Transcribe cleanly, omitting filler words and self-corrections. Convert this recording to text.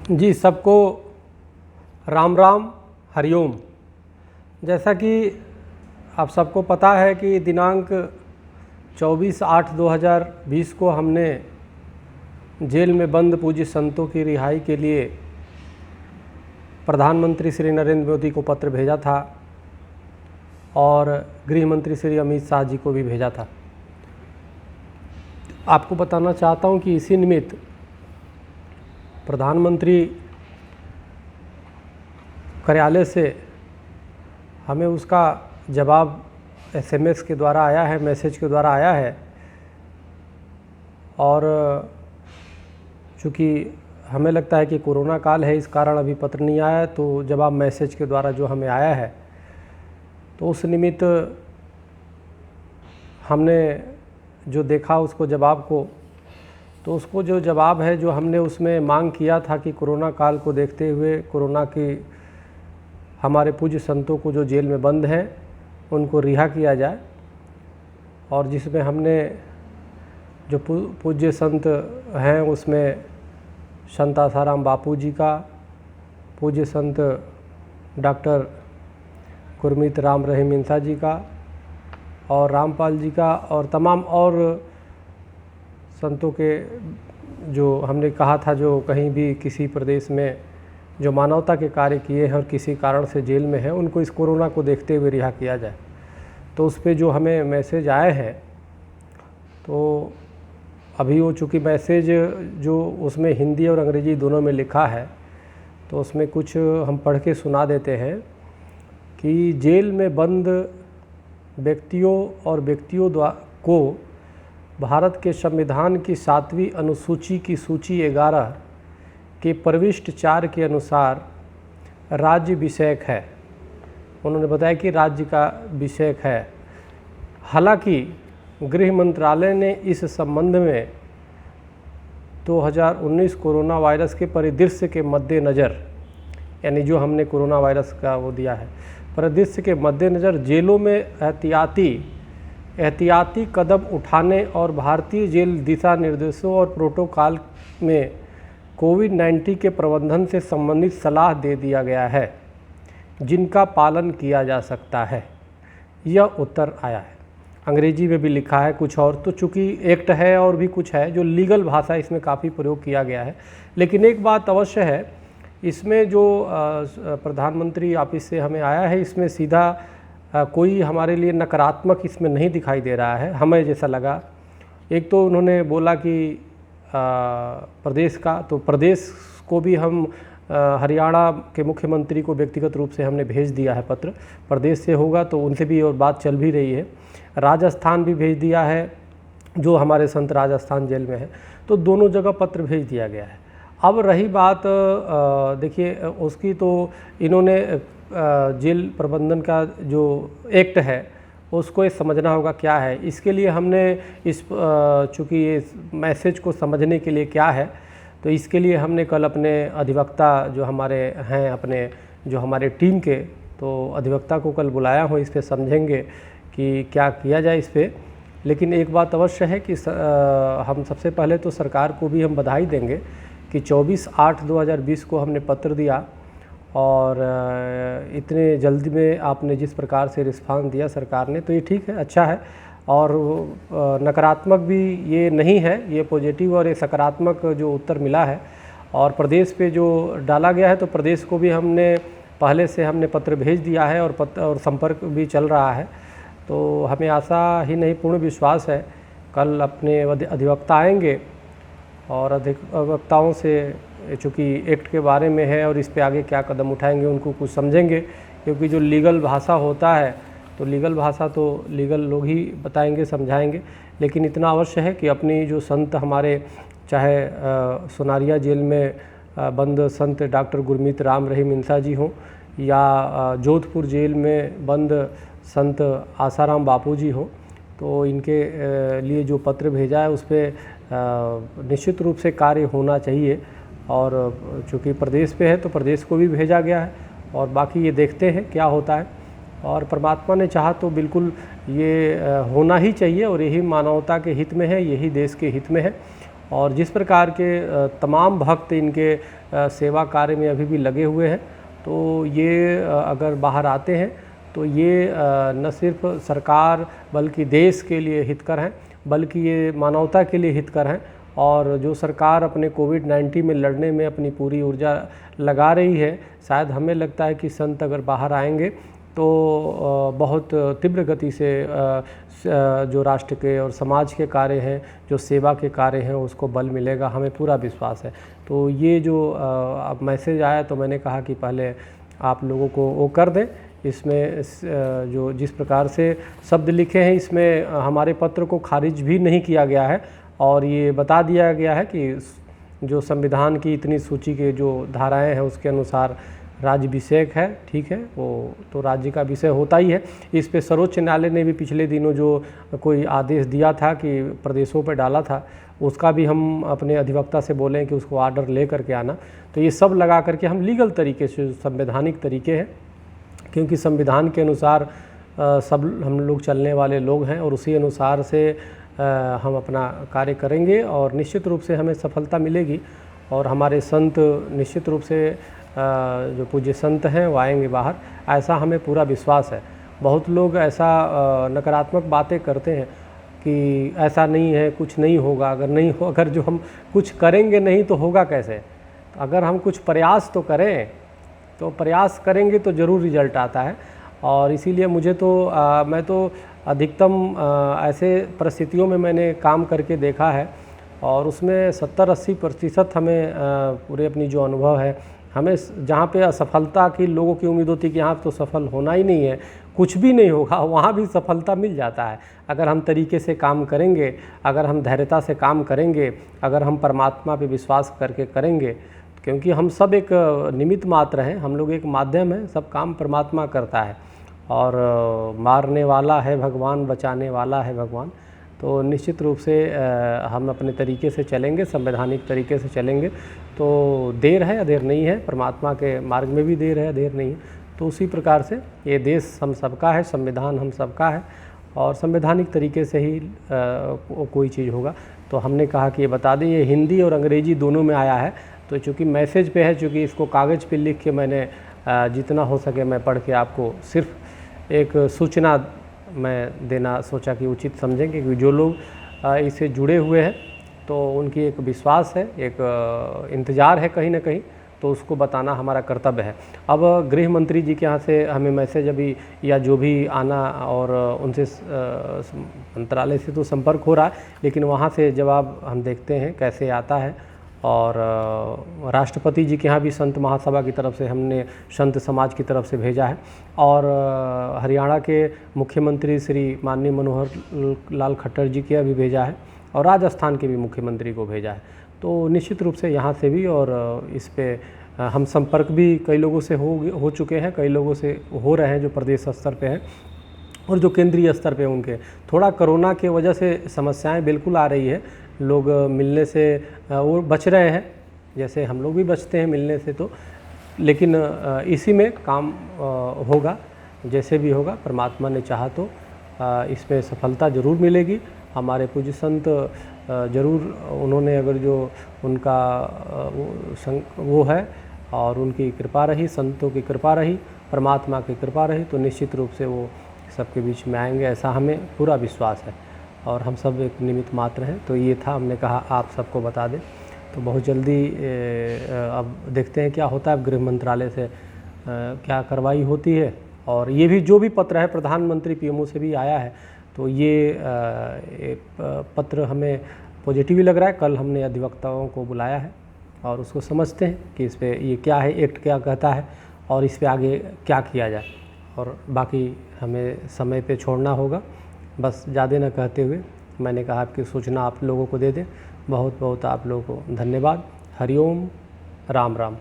जी, सबको राम राम, हरिओम। जैसा कि आप सबको पता है कि दिनांक 24/8/2020 को हमने जेल में बंद पूज्य संतों की रिहाई के लिए प्रधानमंत्री श्री नरेंद्र मोदी को पत्र भेजा था और गृह मंत्री श्री अमित शाह जी को भी भेजा था। आपको बताना चाहता हूं कि इसी निमित्त प्रधानमंत्री कार्यालय से हमें उसका जवाब SMS के द्वारा आया है, मैसेज के द्वारा आया है। और चूँकि हमें लगता है कि कोरोना काल है, इस कारण अभी पत्र नहीं आया, तो जवाब मैसेज के द्वारा जो हमें आया है, तो उस निमित्त हमने जो देखा उसको जवाब को, तो उसको जो जवाब है जो हमने उसमें मांग किया था कि कोरोना काल को देखते हुए कोरोना की हमारे पूज्य संतों को जो जेल में बंद हैं उनको रिहा किया जाए। और जिसमें हमने जो पूज्य संत हैं उसमें संत आसाराम बापू जी का, पूज्य संत डॉक्टर गुरमीत राम रहीम इंसा जी का और रामपाल जी का और तमाम और संतों के जो हमने कहा था जो कहीं भी किसी प्रदेश में जो मानवता के कार्य किए हैं और किसी कारण से जेल में हैं, उनको इस कोरोना को देखते हुए रिहा किया जाए। तो उस पे जो हमें मैसेज आए हैं, तो अभी वो चूँकि मैसेज जो उसमें हिंदी और अंग्रेजी दोनों में लिखा है, तो उसमें कुछ हम पढ़ के सुना देते हैं कि जेल में बंद व्यक्तियों और व्यक्तियों को भारत के संविधान की 7वीं अनुसूची की सूची 11 के प्रविष्ट 4 के अनुसार राज्य विषयक है। उन्होंने बताया कि राज्य का विषयक है। हालांकि गृह मंत्रालय ने इस संबंध में 2019 कोरोना वायरस के परिदृश्य के मद्देनज़र, यानी जो हमने कोरोना वायरस का वो दिया है, परिदृश्य के मद्देनज़र जेलों में एहतियाती कदम उठाने और भारतीय जेल दिशा निर्देशों और प्रोटोकॉल में कोविड-19 के प्रबंधन से संबंधित सलाह दे दिया गया है, जिनका पालन किया जा सकता है। यह उत्तर आया है। अंग्रेजी में भी लिखा है कुछ और, तो चूँकि एक्ट है और भी कुछ है जो लीगल भाषा इसमें काफ़ी प्रयोग किया गया है। लेकिन एक बात अवश्य है, इसमें जो प्रधानमंत्री ऑफिस से हमें आया है, इसमें सीधा कोई हमारे लिए नकारात्मक इसमें नहीं दिखाई दे रहा है, हमें जैसा लगा। एक तो उन्होंने बोला कि प्रदेश का, तो प्रदेश को भी हम हरियाणा के मुख्यमंत्री को व्यक्तिगत रूप से हमने भेज दिया है पत्र। प्रदेश से होगा तो उनसे भी और बात चल भी रही है। राजस्थान भी भेज दिया है, जो हमारे संत राजस्थान जेल में है, तो दोनों जगह पत्र भेज दिया गया है। अब रही बात देखिए उसकी, तो इन्होंने जेल प्रबंधन का जो एक्ट है उसको ये समझना होगा क्या है। इसके लिए हमने इस चूँकि ये मैसेज को समझने के लिए क्या है, तो इसके लिए हमने कल अपने अधिवक्ता जो हमारे हैं, अपने जो हमारे टीम के, तो अधिवक्ता को कल बुलाया हूँ। इस पे समझेंगे कि क्या किया जाए इस पे। लेकिन एक बात अवश्य है कि हम सबसे पहले तो सरकार को भी हम बधाई देंगे कि 24/8/2020 को हमने पत्र दिया और इतने जल्दी में आपने जिस प्रकार से रिस्पांस दिया सरकार ने, तो ये ठीक है, अच्छा है। और नकारात्मक भी ये नहीं है, ये पॉजिटिव और ये सकारात्मक जो उत्तर मिला है। और प्रदेश पे जो डाला गया है, तो प्रदेश को भी हमने पहले से हमने पत्र भेज दिया है और संपर्क भी चल रहा है। तो हमें आशा ही नहीं, पूर्ण विश्वास है कल अपने अधिवक्ता आएंगे और अधिवक्ताओं से, चूँकि एक्ट के बारे में है और इस पे आगे क्या कदम उठाएंगे उनको कुछ समझेंगे, क्योंकि जो लीगल भाषा होता है, तो लीगल भाषा तो लीगल लोग ही बताएंगे, समझाएंगे। लेकिन इतना अवश्य है कि अपनी जो संत हमारे, चाहे सोनारिया जेल में बंद संत डॉक्टर गुरमीत राम रहीम इंसा जी हों, या जोधपुर जेल में बंद संत आसाराम बापू जी हों, तो इनके लिए जो पत्र भेजा है उस पर निश्चित रूप से कार्य होना चाहिए। और चूँकि प्रदेश पे है तो प्रदेश को भी भेजा गया है, और बाकी ये देखते हैं क्या होता है। और परमात्मा ने चाहा तो बिल्कुल ये होना ही चाहिए, और यही मानवता के हित में है, यही देश के हित में है। और जिस प्रकार के तमाम भक्त इनके सेवा कार्य में अभी भी लगे हुए हैं, तो ये अगर बाहर आते हैं तो ये न सिर्फ सरकार बल्कि देश के लिए हितकर हैं, बल्कि ये मानवता के लिए हितकर हैं। और जो सरकार अपने कोविड-19 में लड़ने में अपनी पूरी ऊर्जा लगा रही है, शायद हमें लगता है कि संत अगर बाहर आएंगे तो बहुत तीव्र गति से जो राष्ट्र के और समाज के कार्य हैं, जो सेवा के कार्य हैं, उसको बल मिलेगा, हमें पूरा विश्वास है। तो ये जो अब मैसेज आया तो मैंने कहा कि पहले आप लोगों को वो कर दें। इसमें जो जिस प्रकार से शब्द लिखे हैं, इसमें हमारे पत्र को खारिज भी नहीं किया गया है और ये बता दिया गया है कि जो संविधान की इतनी सूची के जो धाराएं हैं उसके अनुसार राज्याभिषेक है, ठीक है, वो तो राज्य का विषय होता ही है। इस पे सर्वोच्च न्यायालय ने भी पिछले दिनों जो कोई आदेश दिया था कि प्रदेशों पे डाला था, उसका भी हम अपने अधिवक्ता से बोलें कि उसको ऑर्डर ले करके आना। तो ये सब लगा करके हम लीगल तरीके से, संवैधानिक तरीके हैं, क्योंकि संविधान के अनुसार सब हम लोग चलने वाले लोग हैं और उसी अनुसार से हम अपना कार्य करेंगे और निश्चित रूप से हमें सफलता मिलेगी। और हमारे संत निश्चित रूप से जो पूज्य संत हैं वो आएंगे बाहर, ऐसा हमें पूरा विश्वास है। बहुत लोग ऐसा नकारात्मक बातें करते हैं कि ऐसा नहीं है, कुछ नहीं होगा, अगर जो हम कुछ करेंगे नहीं तो होगा कैसे। अगर हम कुछ प्रयास तो करें, तो प्रयास करेंगे तो ज़रूर रिजल्ट आता है। और इसीलिए मुझे तो मैं तो अधिकतम ऐसे परिस्थितियों में मैंने काम करके देखा है और उसमें 70-80% हमें पूरे अपनी जो अनुभव है, हमें जहाँ पे असफलता की लोगों की उम्मीद होती है कि यहाँ तो सफल होना ही नहीं है, कुछ भी नहीं होगा, वहाँ भी सफलता मिल जाता है। अगर हम तरीके से काम करेंगे, अगर हम धैर्यता से काम करेंगे, अगर हम परमात्मा पे विश्वास करके करेंगे, क्योंकि हम सब एक निमित्त मात्र हैं, हम लोग एक माध्यम हैं, सब काम परमात्मा करता है और मारने वाला है भगवान, बचाने वाला है भगवान। तो निश्चित रूप से हम अपने तरीके से चलेंगे, संवैधानिक तरीके से चलेंगे, तो देर है या देर नहीं है, परमात्मा के मार्ग में भी देर है या देर नहीं है। तो उसी प्रकार से ये देश हम सबका है, संविधान हम सबका है और संवैधानिक तरीके से ही कोई चीज़ होगा। तो हमने कहा कि ये बता दें, ये हिंदी और अंग्रेजी दोनों में आया है। तो चूँकि मैसेज पे है, चूँकि इसको कागज़ पे लिख के मैंने जितना हो सके मैं पढ़ के आपको सिर्फ एक सूचना मैं देना सोचा कि उचित समझेंगे, क्योंकि जो लोग इससे जुड़े हुए हैं तो उनकी एक विश्वास है, एक इंतज़ार है कहीं ना कहीं, तो उसको बताना हमारा कर्तव्य है। अब गृह मंत्री जी के यहाँ से हमें मैसेज अभी या जो भी आना और उनसे मंत्रालय से तो संपर्क हो रहा है, लेकिन वहाँ से जवाब हम देखते हैं कैसे आता है। और राष्ट्रपति जी के यहाँ भी संत महासभा की तरफ से हमने संत समाज की तरफ से भेजा है और हरियाणा के मुख्यमंत्री श्री माननीय मनोहर लाल खट्टर जी के यहाँ भी भेजा है और राजस्थान के भी मुख्यमंत्री को भेजा है। तो निश्चित रूप से यहाँ से भी, और इस पे हम संपर्क भी कई लोगों से हो चुके हैं, कई लोगों से हो रहे हैं जो प्रदेश स्तर पे हैं और जो केंद्रीय स्तर पे उनके थोड़ा कोरोना के वजह से समस्याएं बिल्कुल आ रही है, लोग मिलने से वो बच रहे हैं, जैसे हम लोग भी बचते हैं मिलने से, तो लेकिन इसी में काम होगा, जैसे भी होगा वो ने चाहा तो इसमें सफलता ज़रूर मिलेगी। हमारे पूज्य संत ज़रूर, उन्होंने अगर जो उनका वो है और उनकी कृपा रही, संतों की कृपा रही, परमात्मा की कृपा रही, तो निश्चित रूप से वो सबके बीच में आएंगे, ऐसा हमें पूरा विश्वास है और हम सब एक निमित्त मात्र हैं। तो ये था, हमने कहा आप सबको बता दें। तो बहुत जल्दी अब देखते हैं क्या होता है, गृह मंत्रालय से क्या कार्रवाई होती है। और ये भी जो भी पत्र है प्रधानमंत्री पीएमओ से भी आया है, तो ये पत्र हमें पॉजिटिव लग रहा है। कल हमने अधिवक्ताओं को बुलाया है और उसको समझते हैं कि इस पे ये क्या है, एक्ट क्या कहता है और इस पे आगे क्या किया जाए, और बाकी हमें समय पे छोड़ना होगा। बस ज़्यादा न कहते हुए मैंने कहा आपकी सूचना आप लोगों को दे दें। बहुत बहुत आप लोगों को धन्यवाद। हरिओम, राम राम।